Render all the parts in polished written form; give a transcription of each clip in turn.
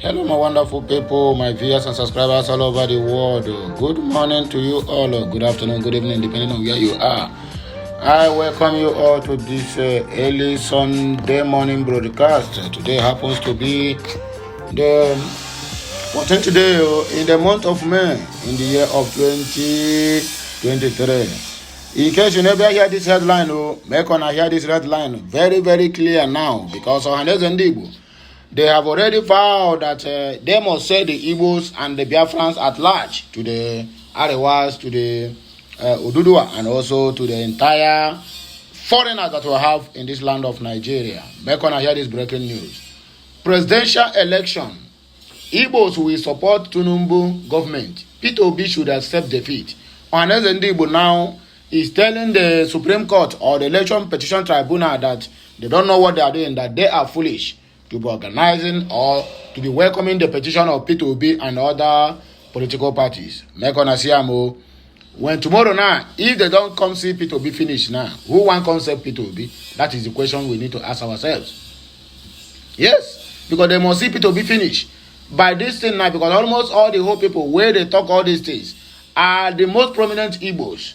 Hello, my wonderful people, my viewers and subscribers all over the world. Good morning to you all, or good afternoon, good evening, depending on where you are. I welcome you all to this early Sunday morning broadcast. Today happens to be the 14th day in the month of May in the year of 2023. In case you never hear this headline, make on hear this headline very, very clear now, because OHANAEZE NDIGBO, they have already vowed that they must say the Igbos and the Biafrans at large to the Arewas, to the Oduduwa, and also to the entire foreigners that we have in this land of Nigeria. Make on hear this breaking news. Presidential election. Igbos will support Tinubu government. P2B should accept defeat. OHANAEZE NDIGBO now is telling the Supreme Court or the Election Petition Tribunal that they don't know what they are doing, that they are foolish to be organizing or to be welcoming the petition of P2B and other political parties. Make on Asiamo. When tomorrow now, if they don't come see P2B finish now, who want to concept P2B? That is the question we need to ask ourselves. Yes, because they must see P2B finish. By this thing now, because almost all the whole people where they talk all these things are the most prominent Igbos.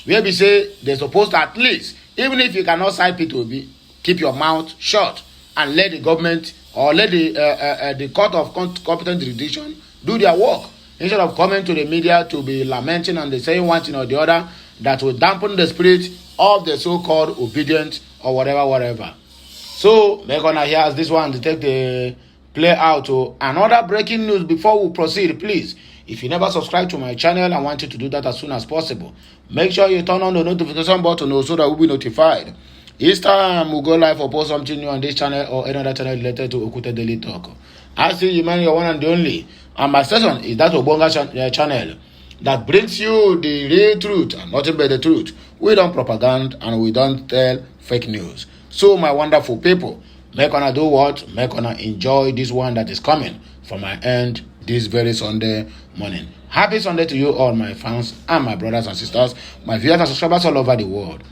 Where we say they're supposed to at least, even if you cannot sign P2B, keep your mouth shut and let the government or let the court of competent jurisdiction do their work, instead of coming to the media to be lamenting and saying one thing or the other that will dampen the spirit of the so-called obedient or whatever. So we're gonna hear this one to take the play out. Another breaking news before we proceed, please. If you never subscribe to my channel, I want you to do that as soon as possible. Make sure you turn on the notification button so that we'll be notified each time we go live or post something new on this channel or any other channel related to Okute Daily Talk. I see you, man, your one and the only. And my station is that Obonga channel that brings you the real truth and nothing but the truth. We don't propaganda and we don't tell fake news. So, my wonderful people, make on do what? Make on enjoy this one that is coming from my end this very Sunday morning. Happy Sunday to you all, my fans and my brothers and sisters, my viewers and subscribers all over the world.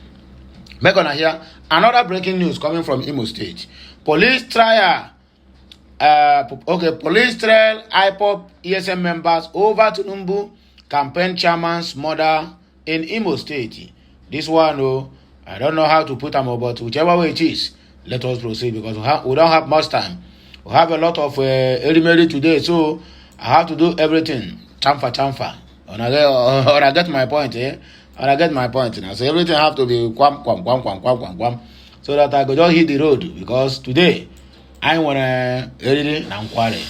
We're gonna hear another breaking news coming from Imo State. Police trial IPOB ESM members over Tinubu campaign chairman's mother in Imo State. This one, I don't know how to put them, but whichever way it is, let us proceed, because we don't have much time. We have a lot of erimeri today, so I have to do everything chamfa. And I get my point, And I get my point now. So everything have to be quam, so that I could just hit the road, because today I wanna really nankware.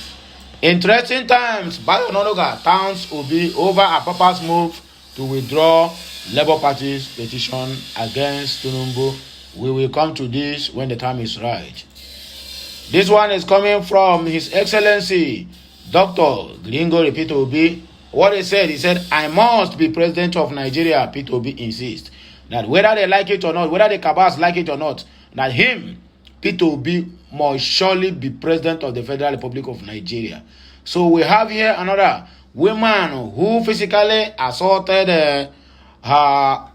Interesting times. Bayononoga towns will be over a purpose move to withdraw Labour Party's petition against Tinubu. We will come to this when the time is right. This one is coming from His Excellency Dr. Gringo P2B. What he said, I must be president of Nigeria. P2B insists that whether they like it or not, whether the Kabas like it or not, that him, P2B, must surely be president of the Federal Republic of Nigeria. So we have here another woman who physically assaulted her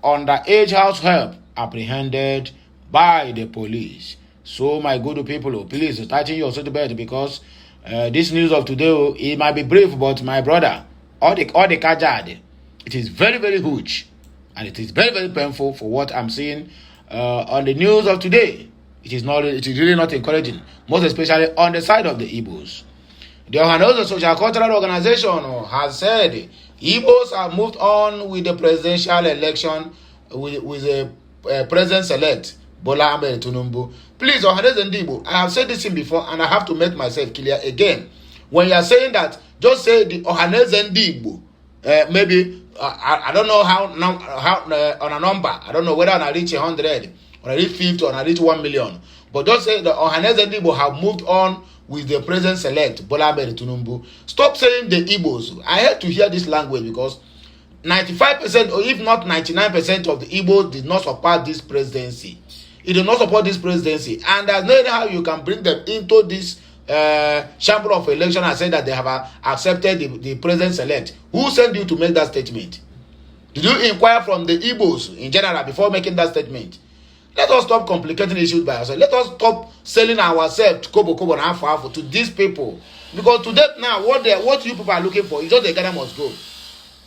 underage house help, apprehended by the police. So my good people, please tighten your seatbelt, because this news of today, it might be brief, but my brother, all the kajad, it is very, very huge, and it is very, very painful for what I'm seeing on the news of today. It is really not encouraging, most especially on the side of the Igbos. The OHANAEZE Social Cultural Organization has said Igbos have moved on with the presidential election with a president-elect Bola Ahmed Tinubu. Please, OHANAEZE NDIGBO, I have said this thing before, and I have to make myself clear again. When you are saying that, just say the OHANAEZE NDIGBO. Maybe I don't know how on a number. I don't know whether I reach 100, or I reach 50, or I reach 1 million. But just say the OHANAEZE NDIGBO have moved on with the president-elect Bola Ahmed Tinubu. Stop saying the Igbos. I had to hear this language, because 95%, or if not 99% of the Igbos did not support this presidency. It did not support this presidency, and there's no how you can bring them into this chamber of election and say that they have accepted the president-elect. Who sent you to make that statement? Did you inquire from the Igbos in general before making that statement? Let us stop complicating issues by ourselves. Let us stop selling ourselves to kobo and half to these people. Because today now, what you people are looking for is just the Ghana must go.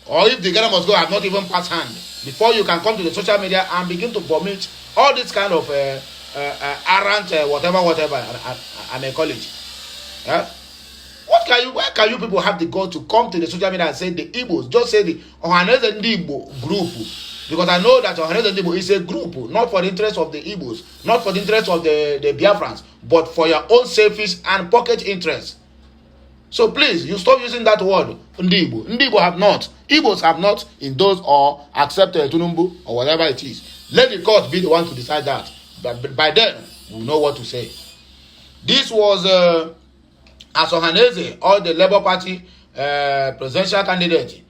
Or if the Ghana must go have not even passed hand, before you can come to the social media and begin to vomit all this kind of errant whatever I may call it. Why can you people have the goal to come to the social media and say the Igbos, just say the OHANAEZE NDIGBO group? Because I know that OHANAEZE NDIGBO is a group, not for the interest of the Igbos, not for the interest of the Biafrans, but for your own selfish and pocket interest. So please, you stop using that word, NDIGBO. NDIGBO have not, Igbos have not endorsed or accepted Tunumbu or whatever it is. Let the court be the one to decide that. But by then, we'll know what to say. This was as OHANAEZE, or the Labour Party presidential candidate,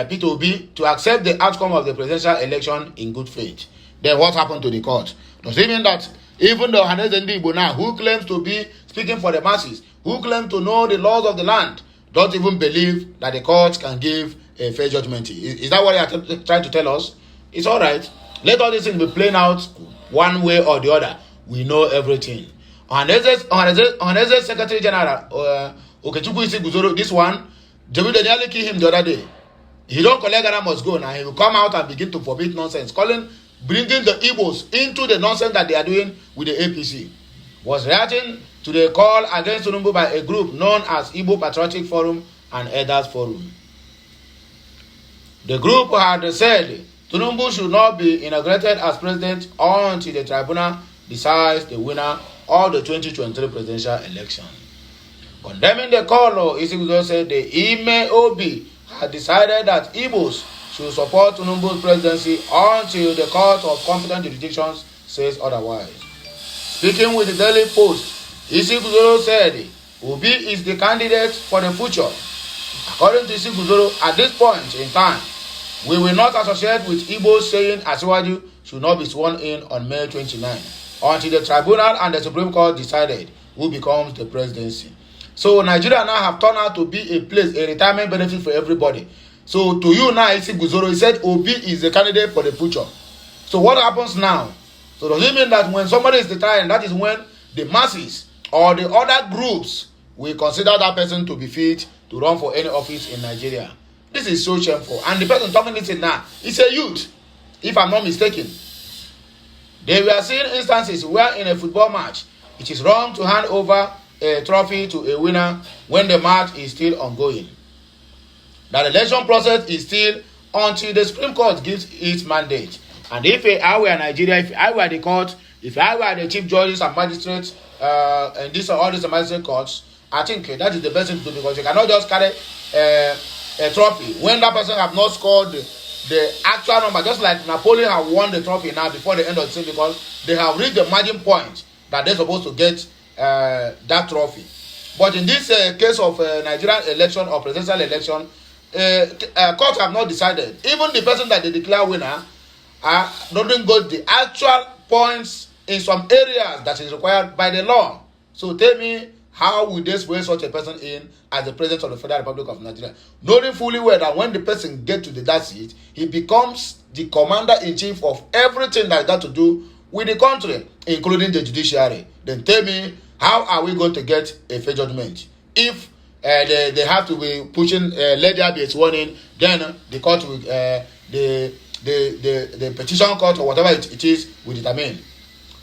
Peter Obi, to accept the outcome of the presidential election in good faith. Then what happened to the court? Does it mean that even the OHANAEZE NDIGBO now, who claims to be speaking for the masses, who claim to know the laws of the land, don't even believe that the court can give a fair judgment? Is that what they are trying to tell us? It's all right. Let all these things be playing out one way or the other. We know everything. OHANAEZE Secretary General Okechukwu Isi Guzoro, this one, they nearly kill him the other day. He don't collect Ghana must go now. He will come out and begin to forbid nonsense, bringing the Igbos into the nonsense that they are doing with the APC. Was reacting to the call against Tunumbu by a group known as Igbo Patriotic Forum and Elders Forum. The group had said Tunumbu should not be inaugurated as president until the tribunal decides the winner of the 2023 presidential election. Condemning the call, Isiguzoro said the Ime Obi had decided that Igbos should support Tunumbu's presidency until the court of competent jurisdictions says otherwise. Speaking with the Daily Post, Isiguzoro said Obi is the candidate for the future. According to Isiguzoro, at this point in time, we will not associate with Igbos saying Asiwaju should not be sworn in on May 29 until the tribunal and the Supreme Court decided who becomes the presidency. So Nigeria now have turned out to be a place, a retirement benefit for everybody. So to you now, Isiguzoro, he said Obi is the candidate for the future. So what happens now? So does it mean that when somebody is retiring, that is when the masses or the other groups will consider that person to be fit to run for any office in Nigeria? This is so shameful. And the person talking this now is a youth, if I'm not mistaken. They were seeing instances where in a football match, it is wrong to hand over a trophy to a winner when the match is still ongoing. That election process is still until the Supreme Court gives its mandate. And if I were Nigeria, if I were the court, if I were the chief judges and magistrates, and all these magistrate courts, I think that is the best thing to do, because you cannot just carry a trophy when that person have not scored the actual number, just like Napoleon have won the trophy now before the end of the season, because they have reached the margin point that they're supposed to get that trophy. But in this case of Nigerian election or presidential election, courts have not decided. Even the person that they declare winner doesn't get the actual points in some areas that is required by the law. So tell me, how will they swear such a person in as the president of the Federal Republic of Nigeria, knowing fully well that when the person gets to that seat, he becomes the commander-in-chief of everything that got to do with the country, including the judiciary? Then tell me, how are we going to get a fair judgment? If they have to be pushing, let there be a sworn in, then the court will, the petition court or whatever it is will determine.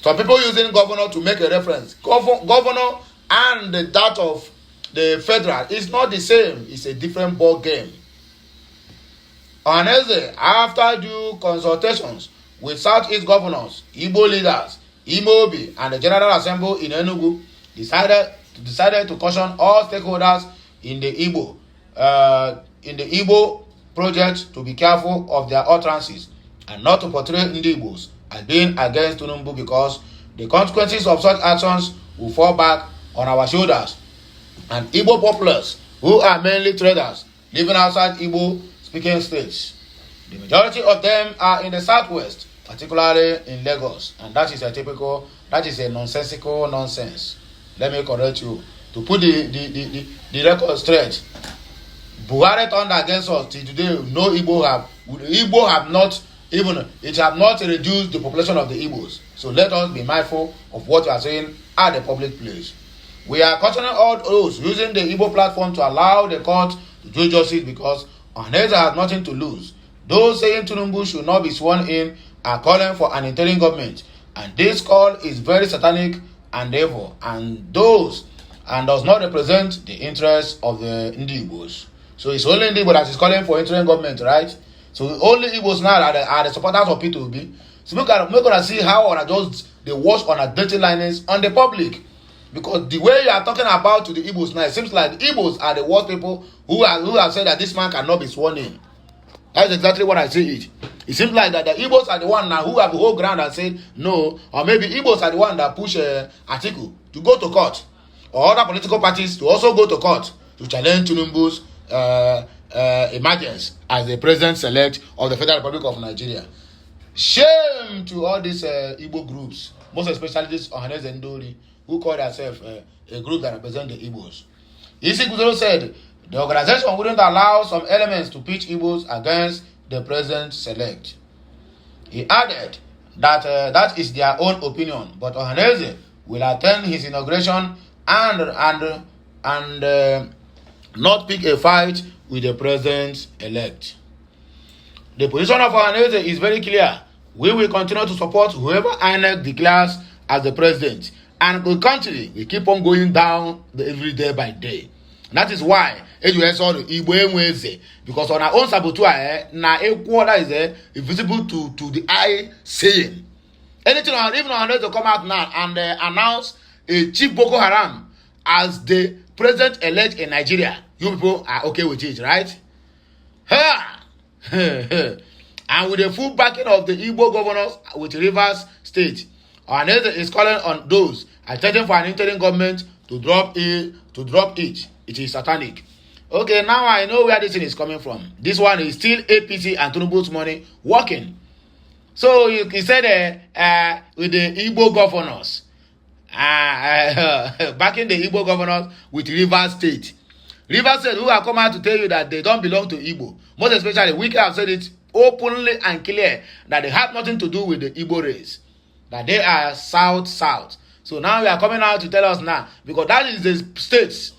Some people using governor to make a reference. Governor and that of the federal is not the same. It's a different ball game. OHANAEZE, after due consultations with Southeast governors, Igbo leaders, Imobi, and the General Assembly in Enugu, decided to caution all stakeholders in the Igbo project to be careful of their utterances and not to portray Ndigbos as being against Tunumbu, because the consequences of such actions will fall back on our shoulders. And Igbo populace, who are mainly traders living outside Igbo speaking states, the majority of them are in the southwest, particularly in Lagos, and that is a nonsensical nonsense. Let me correct you. To put the record straight, Buhari turned against us till today. No Igbo have not reduced the population of the Igbos. So let us be mindful of what we are saying at the public place. We are cautioning all those using the Igbo platform to allow the court to do justice because OHANAEZE has nothing to lose. Those saying Tinubu should not be sworn in are calling for an interim government, and this call is very satanic and evil, and does not represent the interests of the NDIGBOs. So it's only NDIGBO that is calling for interim government, right? So only Igbos now are the supporters of P2B. So we're gonna see how on just they wash on a dirty linings on the public. Because the way you are talking about to the Igbos now, it seems like the Igbos are the worst people who have said that this man cannot be sworn in. That's exactly what I see it. It seems like that the Igbos are the one now who have the whole ground and said no, or maybe Igbos are the one that push Atiku to go to court, or other political parties to also go to court to challenge Tinubu's emergence as the president-elect of the Federal Republic of Nigeria. Shame to all these Igbo groups, most especially this OHANAEZE and TORI, who call themselves a group that represent the Igbos. Isi Guzoro said the organization wouldn't allow some elements to pitch Igbos against the president-select. He added that that is their own opinion, but OHANAEZE will attend his inauguration and not pick a fight with the president-elect. The position of OHANAEZE is very clear. We will continue to support whoever INEC declares as the president, and the country will keep on going down every day by day. And that is why because on our own saboteur na is invisible to the eye saying anything. Even on to come out now and announce a chief Boko Haram as the president-elect in Nigeria, you people are okay with it, right? And with the full backing of the Igbo governors with Rivers State, OHANAEZE is calling on those attending for an interim government to drop it. It is satanic. Okay, now I know where this thing is coming from. This one is still APC and Tinubu's money working. So he said with the Igbo governors, backing the Igbo governors with Rivers State. Rivers State, who have come out to tell you that they don't belong to Igbo. Most especially, we have said it openly and clear that they have nothing to do with the Igbo race. That they are South. So now we are coming out to tell us now, because that is the states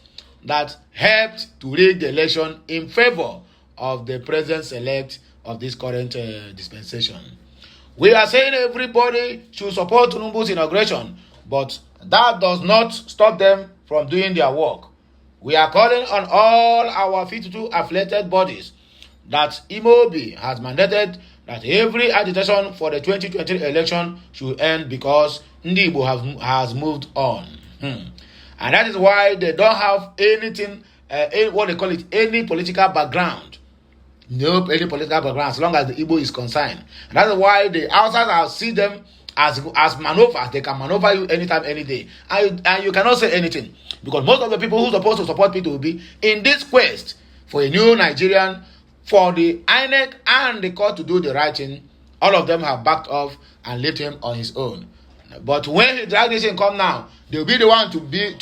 that helped to rig the election in favor of the president-elect of this current dispensation. We are saying everybody should support Tinubu's inauguration, but that does not stop them from doing their work. We are calling on all our 52 affiliated bodies that IMOB has mandated that every agitation for the 2020 election should end because NDIGBO has moved on. And that is why they don't have anything, what they call it, any political background. Nope, any political background as long as the Igbo is concerned. And that is why the outsiders see them as maneuvers. They can maneuver you anytime, any day. And you cannot say anything. Because most of the people who are supposed to support P2B will be in this quest for a new Nigerian, for the INEC and the court to do the right thing. All of them have backed off and left him on his own. But when he drag this in come now, they'll be the one to be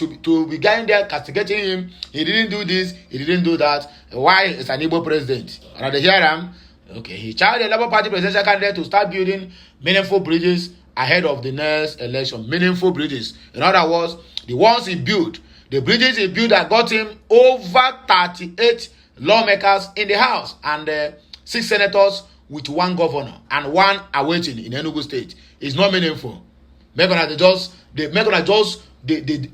going there castigating him. He didn't do this, he didn't do that. Why is an Igbo president? And they hear him. Okay, he charged the Labour Party presidential candidate to start building meaningful bridges ahead of the next election. Meaningful bridges. In other words, the ones he built, the bridges he built that got him over 38 lawmakers in the House and 6 senators with 1 governor and 1 awaiting in Enugu State is not meaningful. They're gonna just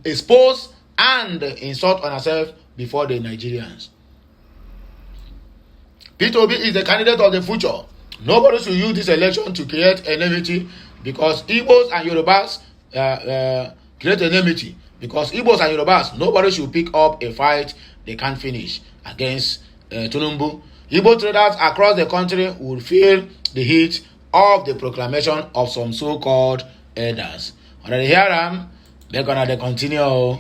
expose and insult on herself before the Nigerians. P2B is the candidate of the future. Nobody should use this election to create enmity because Igbos and Yorubas create enmity. Because Igbos and Yorubas, nobody should pick up a fight they can't finish against Tinubu. Igbo traders across the country will feel the heat of the proclamation of some so-called elders. When they hear them, they're gonna continue.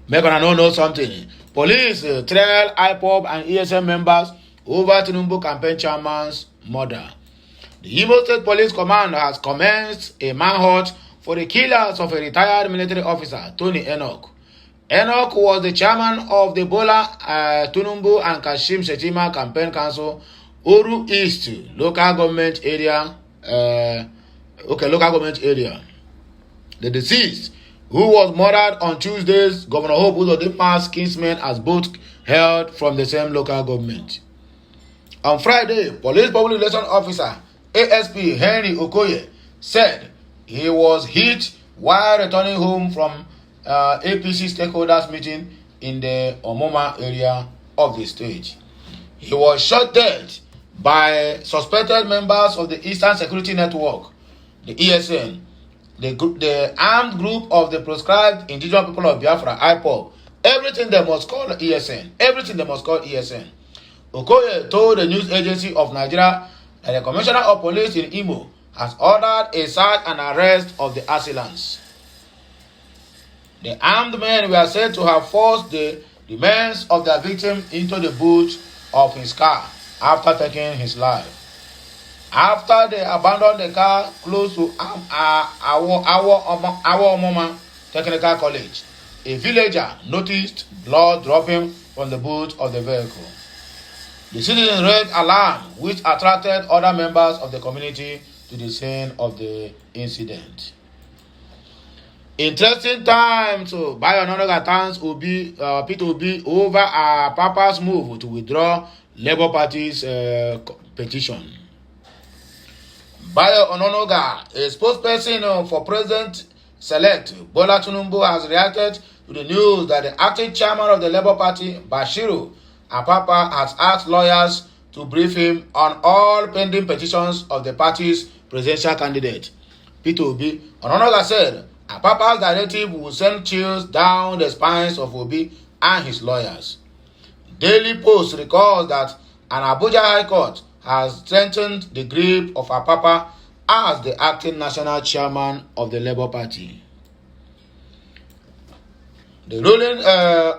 They're gonna know something. Police trail IPOB and ESM members over Tinubu campaign chairman's murder. The Imo State Police Command has commenced a manhunt for the killers of a retired military officer, Tony Echoke. Echoke was the chairman of the Bola Tinubu and Kashim Shettima Campaign Council, Oru East local government area. The deceased who was murdered on Tuesdays, Governor Hope Uzodimma's kinsmen as both hailed from the same local government. On Friday, Police Public Relations Officer ASP Henry Okoye said he was hit while returning home from APC stakeholders meeting in the Omoma area of the state. He was shot dead by suspected members of the Eastern Security Network, the ESN, the armed group of the proscribed indigenous people of Biafra, IPOB. Everything they must call ESN. Everything they must call ESN. Okoye told the news agency of Nigeria that the Commissioner of Police in Imo has ordered a search and arrest of the assailants. The armed men were said to have forced the remains of their victim into the boot of his car after taking his life. After they abandoned the car close to our Omoma Technical College, a villager noticed blood dropping from the boot of the vehicle. The citizens raised alarm, which attracted other members of the community to the scene of the incident. Interesting time to buy another thanks Peter Obi over our Papa's move to withdraw Labour Party's petition. Bayo Ononoga, a spokesperson for President-elect Bola Tinubu, has reacted to the news that the acting chairman of the Labour Party, Bashiru Apapa, has asked lawyers to brief him on all pending petitions of the party's presidential candidate. Peter Obi Ononoga said Apapa's directive will send chills down the spines of Obi and his lawyers. Daily Post recalls that an Abuja High Court has strengthened the grip of Apapa as the acting national chairman of the Labour Party. The ruling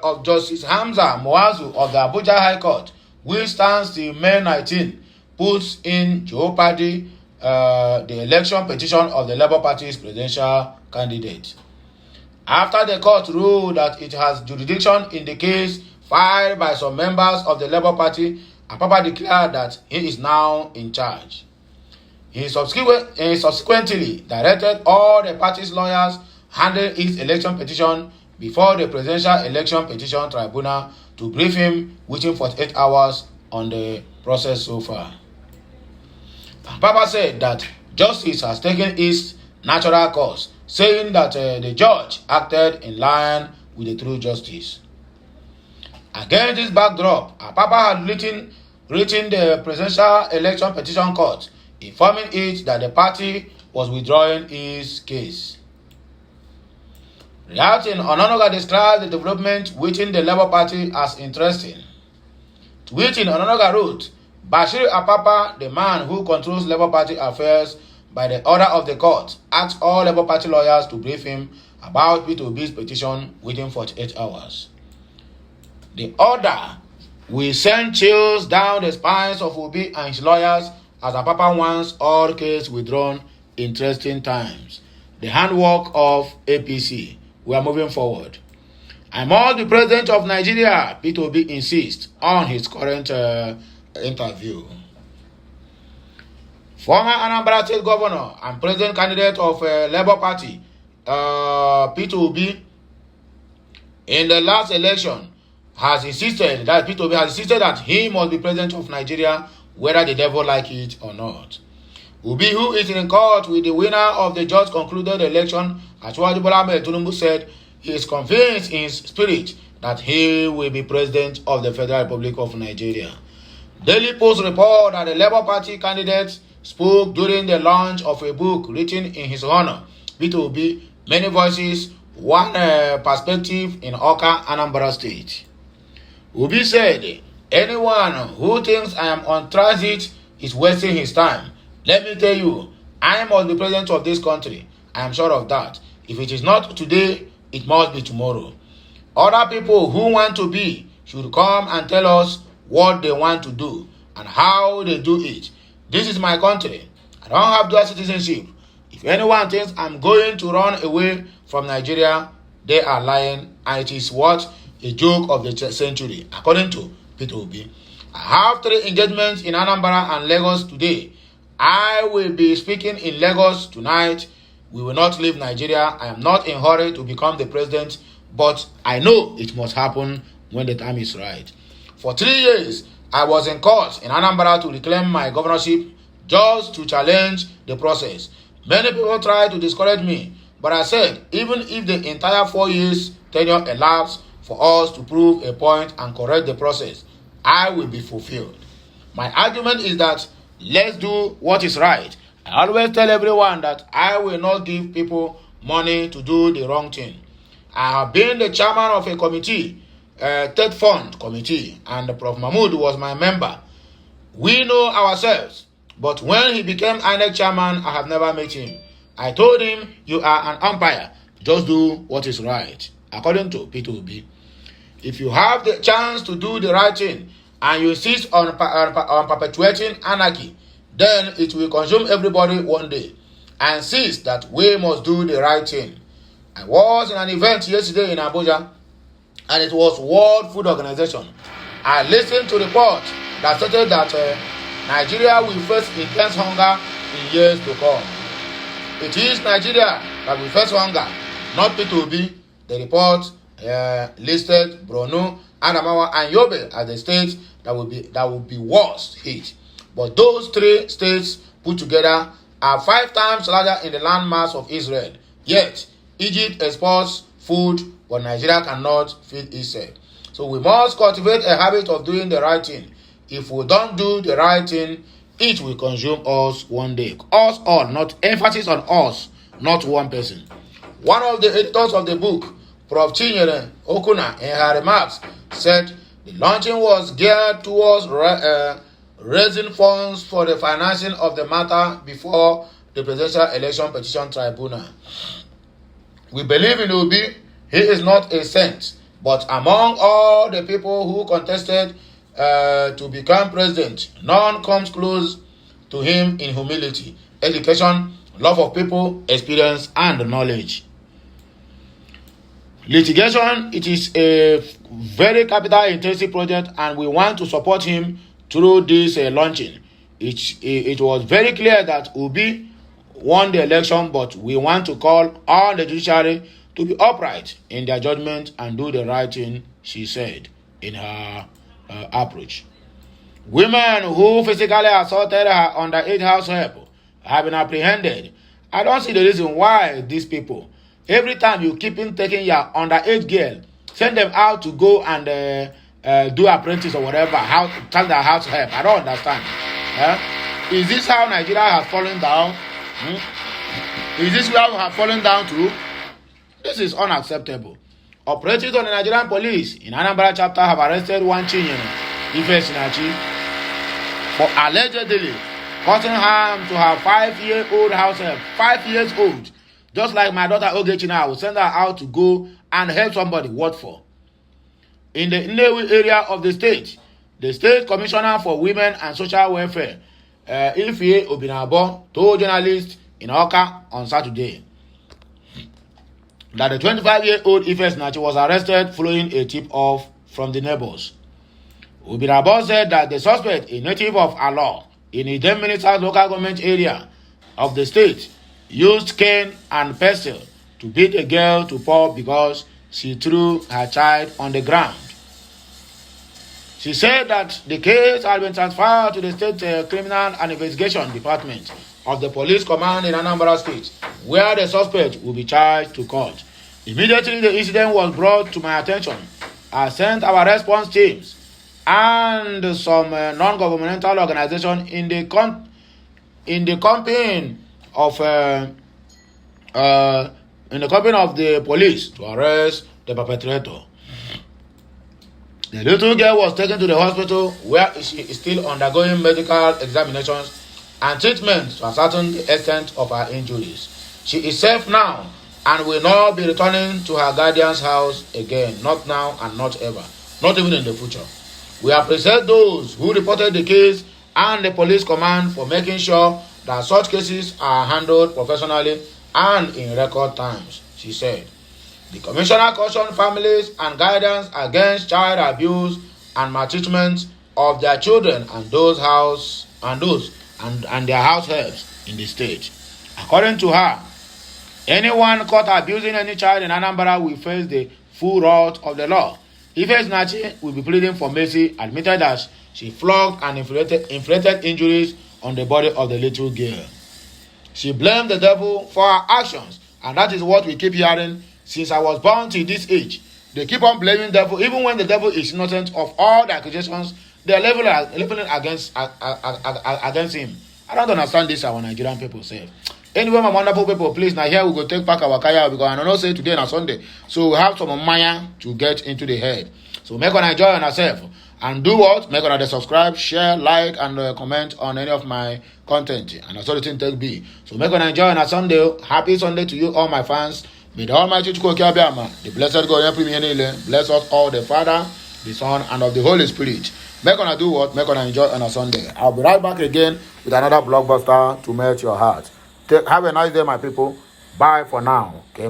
of Justice Hamza Muazu of the Abuja High Court, which stands till May 19, puts in jeopardy the election petition of the Labour Party's presidential candidate. After the court ruled that it has jurisdiction in the case filed by some members of the Labour Party, Apapa declared that he is now in charge. He subsequently directed all the party's lawyers handling his election petition before the Presidential Election Petition Tribunal to brief him within 48 hours on the process so far. Apapa said that justice has taken its natural course, saying that the judge acted in line with the true justice. Against this backdrop, Apapa had written the Presidential Election Petition Court, informing it that the party was withdrawing its case. Reacting, Ononoga described the development within the Labour Party as interesting. Tweeting, Ononoga wrote, Bashir Apapa, the man who controls Labour Party affairs by the order of the court, asked all Labour Party lawyers to brief him about Peter Obi's petition within 48 hours. The order will send chills down the spines of Obi and his lawyers as Apapa wants all case withdrawn. Interesting times. The handwork of APC. We are moving forward. I must be president of Nigeria, Peter Obi insists on his current interview. Former Anambra State Governor and President candidate of Labour Party, Peter Obi, in the last election, has insisted that he must be president of Nigeria, whether the devil like it or not. Obi, who is in court with the winner of the just concluded election, Asiwaju Bola Ahmed Tinubu, said he is convinced in spirit that he will be president of the Federal Republic of Nigeria. Daily Post report that the Labour Party candidate spoke during the launch of a book written in his honor, Peter Obi, Many Voices, One Perspective in Awka, Anambra State. Obi said, anyone who thinks I am on transit is wasting his time. Let me tell you, I must be president of this country. I am sure of that. If it is not today, it must be tomorrow. Other people who want to be should come and tell us what they want to do and how they do it. This is my country. I don't have dual citizenship. If anyone thinks I'm going to run away from Nigeria, they are lying, and it is what? A joke of the century, according to Peter Obi. I have 3 engagements in Anambra and Lagos today. I will be speaking in Lagos tonight We will not leave Nigeria. I am not in a hurry to become the president, but I know it must happen when the time is right. For 3 years, I was in court in Anambra to reclaim my governorship just to challenge the process. Many people tried to discourage me, but I said, even if the entire 4 years tenure elapsed for us to prove a point and correct the process, I will be fulfilled. My argument is that let's do what is right. I always tell everyone that I will not give people money to do the wrong thing. I have been the chairman of a committee, Third Fund Committee, and Prof. Mahmood was my member. We know ourselves, but when he became INEC chairman, I have never met him. I told him, you are an umpire, just do what is right, according to Peter Obi. If you have the chance to do the right thing, and you insist on perpetuating anarchy, then it will consume everybody one day. I insist that we must do the right thing. I was in an event yesterday in Abuja, and it was World Food Organization. I listened to reports that stated that Nigeria will face intense hunger in years to come. It is Nigeria that will face hunger, not P2B. The report listed Borno, Adamawa, and Yobe as the states that will be worst hit. But those 3 states put together are 5 times larger in the landmass of Israel. Yet, Egypt exports food, but Nigeria cannot feed itself. So we must cultivate a habit of doing the right thing. If we don't do the right thing, it will consume us one day. Us all, not emphasis on us, not one person. One of the editors of the book, Prof. Chinyere Okuna, in her remarks, said the launching was geared towards raising funds for the financing of the matter before the Presidential Election Petition Tribunal. We believe in Obi. He is not a saint, but among all the people who contested to become president, none comes close to him in humility, education, love of people, experience, and knowledge. Litigation, it is a very capital-intensive project, and we want to support him through this launching. It was very clear that Obi won the election, but we want to call on the judiciary to be upright in their judgment and do the right thing, she said in her approach. Women who physically assaulted her underage house help have been apprehended. I don't see the reason why these people, every time you keep in taking your underage girl, send them out to go and do apprentice or whatever, tell their house help. I don't understand. Is this how Nigeria has fallen down? Is this where we have fallen down to? This is unacceptable. Operatives on the Nigerian police in Anambra chapter have arrested one Chinyere Ifesinachi for allegedly causing harm to her 5-year-old house help. 5 years old. Just like my daughter Ogechi now, I will send her out to go and help somebody. What for? In the Nnewi area of the state commissioner for women and social welfare, Ifie Obinabo, told journalists in Oka on Saturday that the 25-year-old Ifesinachi was arrested following a tip-off from the neighbors. Obinabo said that the suspect, a native of Alo, in a 10 ministers local government area of the state, used cane and pestle to beat a girl to pulp because she threw her child on the ground. She said that the case had been transferred to the State Criminal and Investigation Department of the Police Command in Anambra State, where the suspect will be charged to court. Immediately the incident was brought to my attention, I sent our response teams and some non-governmental organizations in the company of the police to arrest the perpetrator. The little girl was taken to the hospital where she is still undergoing medical examinations and treatment to ascertain the extent of her injuries. She is safe now and will not be returning to her guardian's house again, not now and not ever, not even in the future. We appreciate those who reported the case and the police command for making sure that such cases are handled professionally and in record times, she said. The commissioner cautioned families and guidance against child abuse and maltreatment of their children and their house helps in the state. According to her, Anyone caught abusing any child in Anambra will face the full wrath of the law. Ife Nachi will be pleading for mercy, admitted that she flogged and inflicted injuries on the body of the little girl. She blamed the devil for her actions, and that is what we keep hearing since I was born to this age. They keep on blaming the devil, even when the devil is innocent of all the accusations they are leveling against him. I don't understand this, our Nigerian people say. Anyway, my wonderful people, please, now here we go take back our kaya because I don't know say today na Sunday. So we have some Maya to get into the head. So make on enjoy on yourself. And do what? Make on subscribe, share, like, and comment on any of my content. And that's all the thing take be. So make on enjoy on a Sunday. Happy Sunday to you, all my fans. May the Almighty the blessed God, bless us all, the Father, the Son, and of the Holy Spirit. Make on do what? Make on enjoy on a Sunday. I'll be right back again with another blockbuster to melt your heart. Have a nice day, my people. Bye for now. Que